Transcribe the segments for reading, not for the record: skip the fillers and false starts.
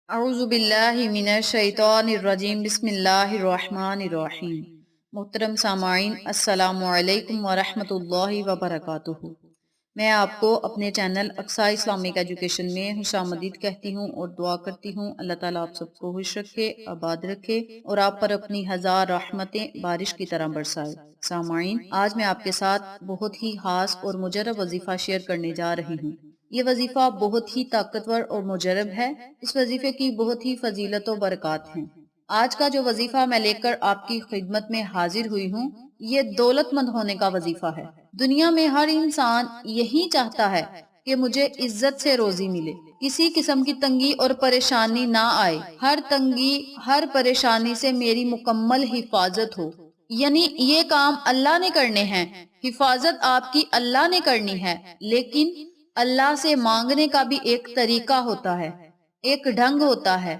اعوذ باللہ من الشیطان الرجیم بسم اللہ الرحمن الرحیم۔ محترم سامعین، السلام علیکم ورحمۃ اللہ وبرکاتہ۔ میں آپ کو اپنے چینل اقصی اسلامک ایجوکیشن میں خوش آمدید کہتی ہوں اور دعا کرتی ہوں اللہ تعالیٰ آپ سب کو خوش رکھے، آباد رکھے اور آپ پر اپنی ہزار رحمتیں بارش کی طرح برسائے۔ سامعین، آج میں آپ کے ساتھ بہت ہی خاص اور مجرب وظیفہ شیئر کرنے جا رہی ہوں۔ یہ وظیفہ بہت ہی طاقتور اور مجرب ہے۔ اس وظیفے کی بہت ہی فضیلت و برکات ہیں۔ آج کا جو وظیفہ میں لے کر آپ کی خدمت میں حاضر ہوئی ہوں، یہ دولت مند ہونے کا وظیفہ ہے۔ دنیا میں ہر انسان یہی چاہتا ہے کہ مجھے عزت سے روزی ملے، کسی قسم کی تنگی اور پریشانی نہ آئے، ہر تنگی ہر پریشانی سے میری مکمل حفاظت ہو۔ یعنی یہ کام اللہ نے کرنے ہیں، حفاظت آپ کی اللہ نے کرنی ہے، لیکن اللہ سے مانگنے کا بھی ایک طریقہ ہوتا ہے، ایک ڈھنگ ہوتا ہے۔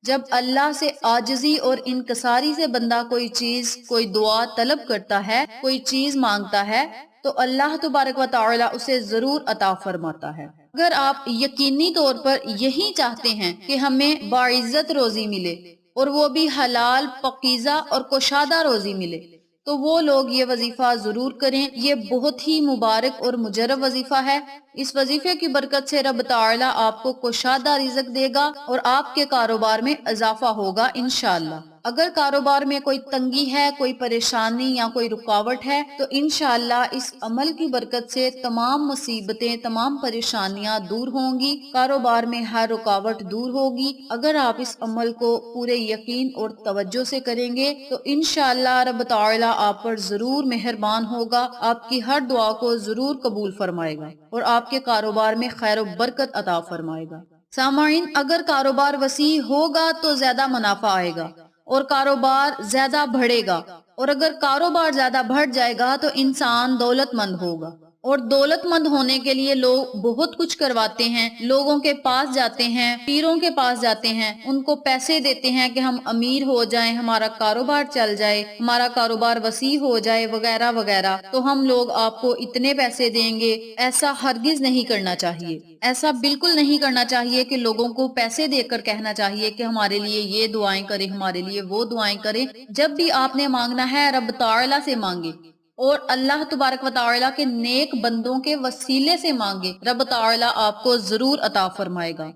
جب اللہ سے عاجزی اور انکساری سے بندہ کوئی چیز، کوئی دعا طلب کرتا ہے، کوئی چیز مانگتا ہے، تو اللہ تبارک و تعالی اسے ضرور عطا فرماتا ہے۔ اگر آپ یقینی طور پر یہی چاہتے ہیں کہ ہمیں باعزت روزی ملے اور وہ بھی حلال، پاکیزہ اور کشادہ روزی ملے، تو وہ لوگ یہ وظیفہ ضرور کریں۔ یہ بہت ہی مبارک اور مجرب وظیفہ ہے۔ اس وظیفے کی برکت سے رب تعالی آپ کو کشادہ رزق دے گا اور آپ کے کاروبار میں اضافہ ہوگا انشاءاللہ۔ اگر کاروبار میں کوئی تنگی ہے، کوئی پریشانی یا کوئی رکاوٹ ہے، تو انشاءاللہ اس عمل کی برکت سے تمام مصیبتیں، تمام پریشانیاں دور ہوں گی، کاروبار میں ہر رکاوٹ دور ہوگی۔ اگر آپ اس عمل کو پورے یقین اور توجہ سے کریں گے تو انشاءاللہ رب تعالی آپ پر ضرور مہربان ہوگا، آپ کی ہر دعا کو ضرور قبول فرمائے گا اور آپ کے کاروبار میں خیر و برکت عطا فرمائے گا۔ سامعین، اگر کاروبار وسیع ہوگا تو زیادہ منافع آئے گا اور کاروبار زیادہ بڑھے گا، اور اگر کاروبار زیادہ بڑھ جائے گا تو انسان دولت مند ہوگا، اور دولت مند ہونے کے لیے لوگ بہت کچھ کرواتے ہیں، لوگوں کے پاس جاتے ہیں، پیروں کے پاس جاتے ہیں، ان کو پیسے دیتے ہیں کہ ہم امیر ہو جائیں، ہمارا کاروبار چل جائے، ہمارا کاروبار وسیع ہو جائے، وغیرہ وغیرہ، تو ہم لوگ آپ کو اتنے پیسے دیں گے۔ ایسا ہرگز نہیں کرنا چاہیے، ایسا بالکل نہیں کرنا چاہیے کہ لوگوں کو پیسے دے کر کہنا چاہیے کہ ہمارے لیے یہ دعائیں کریں، ہمارے لیے وہ دعائیں کریں۔ جب بھی آپ نے مانگنا ہے رب تعالی سے مانگے اور اللہ تبارک و تعالی کے نیک بندوں کے وسیلے سے مانگے، رب تعالی آپ کو ضرور عطا فرمائے گا۔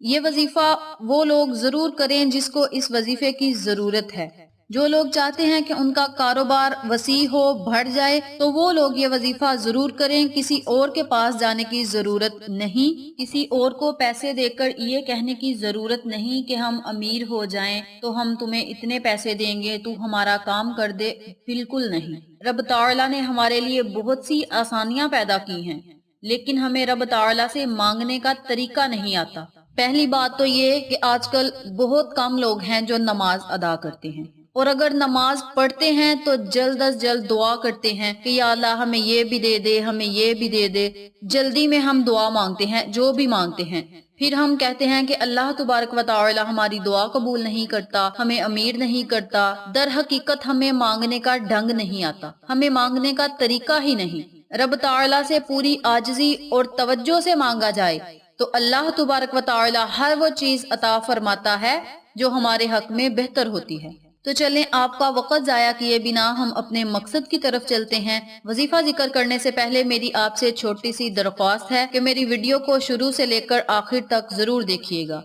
یہ وظیفہ وہ لوگ ضرور کریں جس کو اس وظیفے کی ضرورت ہے۔ جو لوگ چاہتے ہیں کہ ان کا کاروبار وسیع ہو، بڑھ جائے، تو وہ لوگ یہ وظیفہ ضرور کریں۔ کسی اور کے پاس جانے کی ضرورت نہیں، کسی اور کو پیسے دے کر یہ کہنے کی ضرورت نہیں کہ ہم امیر ہو جائیں تو ہم تمہیں اتنے پیسے دیں گے، تو ہمارا کام کر دے۔ بالکل نہیں۔ رب تعالیٰ نے ہمارے لیے بہت سی آسانیاں پیدا کی ہیں، لیکن ہمیں رب تعالیٰ سے مانگنے کا طریقہ نہیں آتا۔ پہلی بات تو یہ کہ آج کل بہت کم لوگ ہیں جو نماز ادا کرتے ہیں، اور اگر نماز پڑھتے ہیں تو جلد از جلد دعا کرتے ہیں کہ یا اللہ ہمیں یہ بھی دے دے، ہمیں یہ بھی دے دے۔ جلدی میں ہم دعا مانگتے ہیں، جو بھی مانگتے ہیں، پھر ہم کہتے ہیں کہ اللہ تبارک و تعالی ہماری دعا قبول نہیں کرتا، ہمیں امیر نہیں کرتا۔ در حقیقت ہمیں مانگنے کا ڈھنگ نہیں آتا، ہمیں مانگنے کا طریقہ ہی نہیں۔ رب تعالی سے پوری عاجزی اور توجہ سے مانگا جائے تو اللہ تبارک و تعالی ہر وہ چیز عطا فرماتا ہے جو ہمارے حق میں بہتر ہوتی ہے۔ تو چلیں آپ کا وقت ضائع کیے بنا ہم اپنے مقصد کی طرف چلتے ہیں۔ وظیفہ ذکر کرنے سے پہلے میری آپ سے چھوٹی سی درخواست ہے کہ میری ویڈیو کو شروع سے لے کر آخر تک ضرور دیکھیے گا،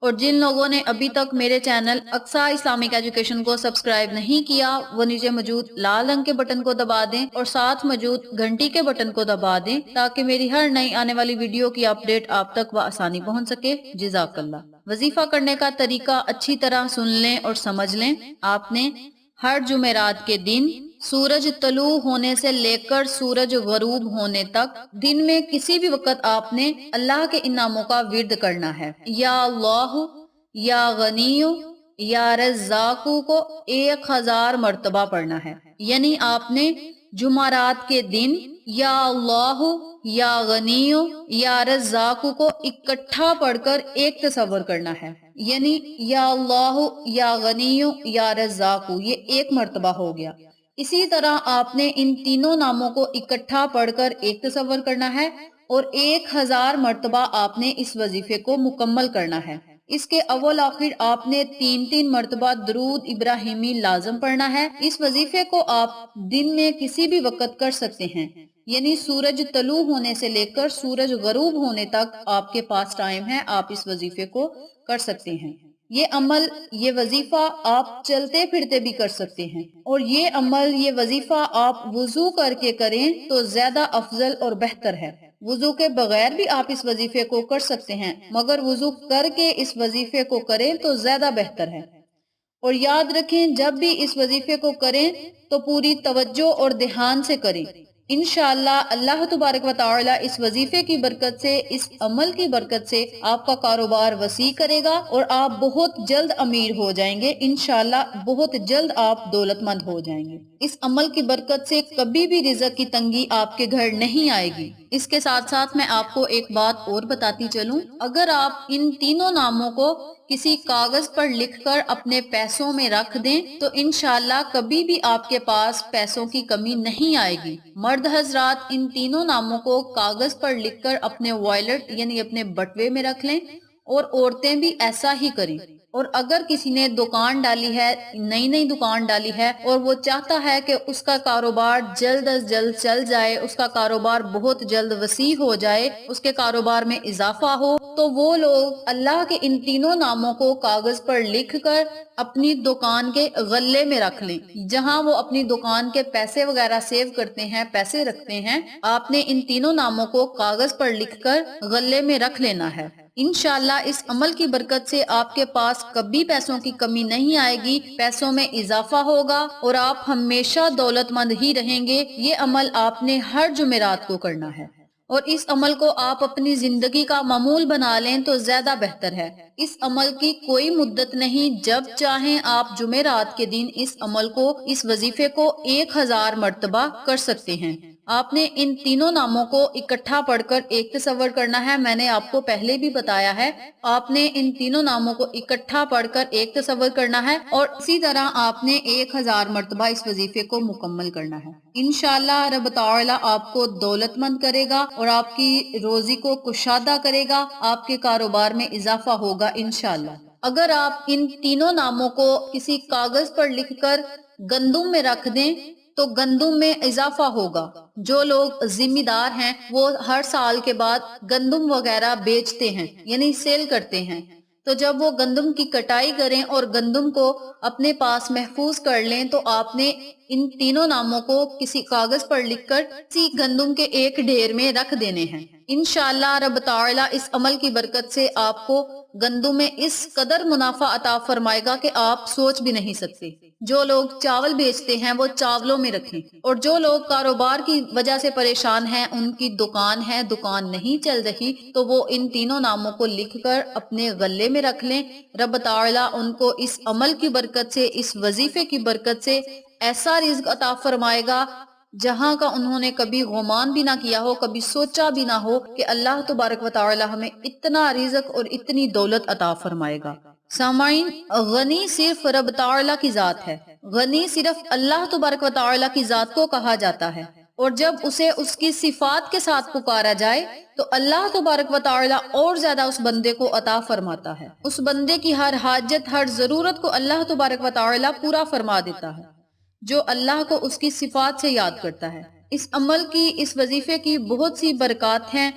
اور جن لوگوں نے ابھی تک میرے چینل اقصی اسلامک ایجوکیشن کو سبسکرائب نہیں کیا، وہ نیچے موجود لال رنگ کے بٹن کو دبا دیں اور ساتھ موجود گھنٹی کے بٹن کو دبا دیں تاکہ میری ہر نئی آنے والی ویڈیو کی اپڈیٹ آپ تک بآسانی پہنچ سکے۔ جزاک اللہ۔ وظیفہ کرنے کا طریقہ اچھی طرح سن لیں اور سمجھ لیں۔ آپ نے ہر جمعرات کے دن سورج طلوع ہونے سے لے کر سورج غروب ہونے تک دن میں کسی بھی وقت آپ نے اللہ کے ان ناموں کا ورد کرنا ہے۔ یا اللہ، یا غنی، یا رزاق کو 1000 مرتبہ پڑھنا ہے۔ یعنی آپ نے جمعرات کے دن یا اللہ، یا غنی، یا رزاق کو اکٹھا پڑھ کر ایک تصور کرنا ہے۔ یعنی یا اللہ، یا غنی، یا رزاق، یہ 1 مرتبہ ہو گیا۔ اسی طرح آپ نے ان تینوں ناموں کو اکٹھا پڑھ کر ایک تصور کرنا ہے، اور 1000 مرتبہ آپ نے اس وظیفے کو مکمل کرنا ہے۔ اس کے اول آخر آپ نے 3 مرتبہ درود ابراہیمی لازم پڑھنا ہے۔ اس وظیفے کو آپ دن میں کسی بھی وقت کر سکتے ہیں، یعنی سورج طلوع ہونے سے لے کر سورج غروب ہونے تک آپ کے پاس ٹائم ہے، آپ اس وظیفے کو کر سکتے ہیں۔ یہ عمل، یہ وظیفہ آپ چلتے پھرتے بھی کر سکتے ہیں، اور یہ عمل، یہ وظیفہ آپ وضو کر کے کریں تو زیادہ افضل اور بہتر ہے۔ وضو کے بغیر بھی آپ اس وظیفے کو کر سکتے ہیں، مگر وضو کر کے اس وظیفے کو کریں تو زیادہ بہتر ہے۔ اور یاد رکھیں، جب بھی اس وظیفے کو کریں تو پوری توجہ اور دھیان سے کریں۔ انشاءاللہ اللہ تبارک و تعالی اس وظیفے کی برکت سے، اس عمل کی برکت سے آپ کا کاروبار وسیع کرے گا اور آپ بہت جلد امیر ہو جائیں گے۔ انشاءاللہ بہت جلد آپ دولت مند ہو جائیں گے۔ اس عمل کی برکت سے کبھی بھی رزق کی تنگی آپ کے گھر نہیں آئے گی۔ اس کے ساتھ ساتھ میں آپ کو ایک بات اور بتاتی چلوں، اگر آپ ان تینوں ناموں کو کسی کاغذ پر لکھ کر اپنے پیسوں میں رکھ دیں تو انشاءاللہ کبھی بھی آپ کے پاس پیسوں کی کمی نہیں آئے گی۔ مرد حضرات ان تینوں ناموں کو کاغذ پر لکھ کر اپنے وائلٹ یعنی اپنے بٹوے میں رکھ لیں، اور عورتیں بھی ایسا ہی کریں۔ اور اگر کسی نے دکان ڈالی ہے، نئی دکان ڈالی ہے، اور وہ چاہتا ہے کہ اس کا کاروبار جلد از جلد چل جائے، اس کا کاروبار بہت جلد وسیع ہو جائے، اس کے کاروبار میں اضافہ ہو، تو وہ لوگ اللہ کے ان تینوں ناموں کو کاغذ پر لکھ کر اپنی دکان کے غلے میں رکھ لیں، جہاں وہ اپنی دکان کے پیسے وغیرہ سیو کرتے ہیں، پیسے رکھتے ہیں، آپ نے ان تینوں ناموں کو کاغذ پر لکھ کر غلے میں رکھ لینا ہے۔ انشاءاللہ اس عمل کی برکت سے آپ کے پاس کبھی پیسوں کی کمی نہیں آئے گی، پیسوں میں اضافہ ہوگا اور آپ ہمیشہ دولت مند ہی رہیں گے۔ یہ عمل آپ نے ہر جمعرات کو کرنا ہے، اور اس عمل کو آپ اپنی زندگی کا معمول بنا لیں تو زیادہ بہتر ہے۔ اس عمل کی کوئی مدت نہیں، جب چاہیں آپ جمعرات کے دن اس عمل کو، اس وظیفے کو 1000 مرتبہ کر سکتے ہیں۔ آپ نے ان تینوں ناموں کو اکٹھا پڑھ کر ایک تصور کرنا ہے، میں نے آپ کو پہلے بھی بتایا ہے، آپ نے ان تینوں ناموں کو اکٹھا پڑھ کر ایک تصور کرنا ہے، اور اسی طرح آپ نے 1000 مرتبہ اس وظیفے کو مکمل کرنا ہے۔ انشاءاللہ رب تعالی آپ کو دولت مند کرے گا اور آپ کی روزی کو کشادہ کرے گا، آپ کے کاروبار میں اضافہ ہوگا انشاءاللہ۔ اگر آپ ان تینوں ناموں کو کسی کاغذ پر لکھ کر گندم میں رکھ دیں تو گندم میں اضافہ ہوگا۔ جو لوگ ذمہ دار ہیں وہ ہر سال کے بعد گندم وغیرہ بیچتے ہیں، یعنی سیل کرتے ہیں، تو جب وہ گندم کی کٹائی کریں اور گندم کو اپنے پاس محفوظ کر لیں تو آپ نے ان تینوں ناموں کو کسی کاغذ پر لکھ کر کسی گندم کے ایک ڈھیر میں رکھ دینے ہیں۔ انشاءاللہ رب تعالی اس عمل کی برکت سے آپ کو گندم میں اس قدر منافع عطا فرمائے گا کہ آپ سوچ بھی نہیں سکتے۔ جو لوگ چاول بیچتے ہیں وہ چاولوں میں رکھیں، اور جو لوگ کاروبار کی وجہ سے پریشان ہیں، ان کی دکان ہے، دکان نہیں چل رہی، تو وہ ان تینوں ناموں کو لکھ کر اپنے غلے میں رکھ لیں۔ رب تعالی ان کو اس عمل کی برکت سے، اس وظیفے کی برکت سے ایسا رزق عطا فرمائے گا جہاں کا انہوں نے کبھی گمان بھی نہ کیا ہو، کبھی سوچا بھی نہ ہو کہ اللہ تبارک و تعالی ہمیں اتنا رزق اور اتنی دولت عطا فرمائے گا۔ سامعین، غنی صرف رب تعالی کی ذات ہے، غنی صرف اللہ تبارک و تعالی کی ذات کو کہا جاتا ہے، اور جب اسے اس کی صفات کے ساتھ پکارا جائے تو اللہ تبارک و تعالی اور زیادہ اس بندے کو عطا فرماتا ہے۔ اس بندے کی ہر حاجت، ہر ضرورت کو اللہ تبارک و تعالی پورا فرما دیتا ہے، جو اللہ کو اس کی صفات سے یاد کرتا ہے۔ اس عمل کی، اس وظیفے کی بہت سی برکات ہیں،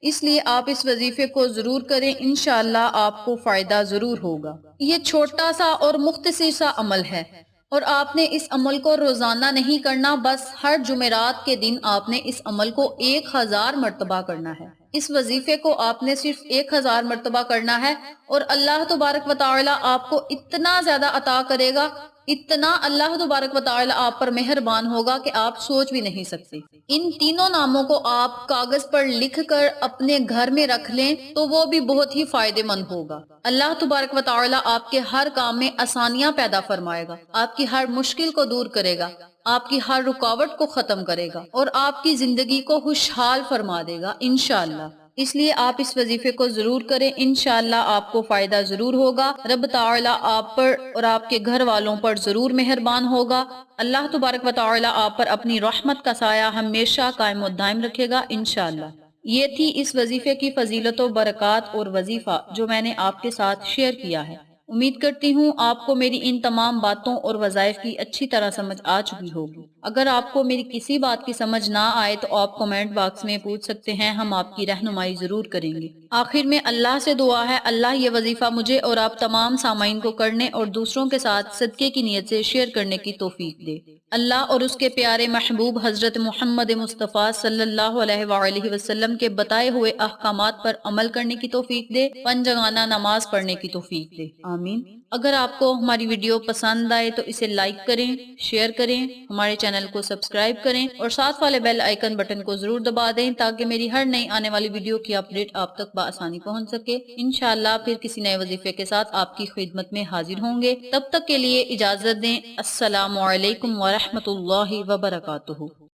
اس لیے آپ اس وظیفے کو ضرور کریں، انشاءاللہ آپ کو فائدہ ضرور ہوگا۔ یہ چھوٹا سا اور مختصر سا عمل ہے، اور آپ نے اس عمل کو روزانہ نہیں کرنا، بس ہر جمعرات کے دن آپ نے اس عمل کو 1000 مرتبہ کرنا ہے۔ اس وظیفے کو آپ نے صرف 1000 مرتبہ کرنا ہے، اور اللہ تبارک و تعالی آپ کو اتنا زیادہ عطا کرے گا، اتنا اللہ تبارک و تعالی آپ پر مہربان ہوگا کہ آپ سوچ بھی نہیں سکتے۔ ان تینوں ناموں کو آپ کاغذ پر لکھ کر اپنے گھر میں رکھ لیں تو وہ بھی بہت ہی فائدے مند ہوگا۔ اللہ تبارک و تعالی آپ کے ہر کام میں آسانیاں پیدا فرمائے گا، آپ کی ہر مشکل کو دور کرے گا، آپ کی ہر رکاوٹ کو ختم کرے گا، اور آپ کی زندگی کو خوشحال فرما دے گا انشاءاللہ۔ اس لیے آپ اس وظیفے کو ضرور کریں، انشاءاللہ آپ کو فائدہ ضرور ہوگا، رب تعالی آپ پر اور آپ کے گھر والوں پر ضرور مہربان ہوگا۔ اللہ تبارک و تعالی آپ پر اپنی رحمت کا سایہ ہمیشہ قائم و دائم رکھے گا انشاءاللہ۔ یہ تھی اس وظیفے کی فضیلت و برکات اور وظیفہ جو میں نے آپ کے ساتھ شیئر کیا ہے۔ امید کرتی ہوں آپ کو میری ان تمام باتوں اور وظائف کی اچھی طرح سمجھ آ چکی ہوگی۔ اگر آپ کو میری کسی بات کی سمجھ نہ آئے تو آپ کمنٹ باکس میں پوچھ سکتے ہیں، ہم آپ کی رہنمائی ضرور کریں گے۔ آخر میں اللہ سے دعا ہے اللہ یہ وظیفہ مجھے اور آپ تمام سامعین کو کرنے اور دوسروں کے ساتھ صدقے کی نیت سے شیئر کرنے کی توفیق دے۔ اللہ اور اس کے پیارے محبوب حضرت محمد مصطفیٰ صلی اللہ علیہ وآلہ وسلم کے بتائے ہوئے احکامات پر عمل کرنے کی توفیق دے، پنجگانہ نماز پڑھنے کی توفیق دے، آمین۔ اگر آپ کو ہماری ویڈیو پسند آئے تو اسے لائک کریں، شیئر کریں، ہمارے چینل کو سبسکرائب کریں اور ساتھ والے بیل آئیکن بٹن کو ضرور دبا دیں تاکہ میری ہر نئی آنے والی ویڈیو کی اپڈیٹ آپ تک بآسانی پہنچ سکے۔ انشاءاللہ پھر کسی نئے وظیفے کے ساتھ آپ کی خدمت میں حاضر ہوں گے۔ تب تک کے لیے اجازت دیں۔ السلام علیکم ورحمۃ اللہ وبرکاتہ۔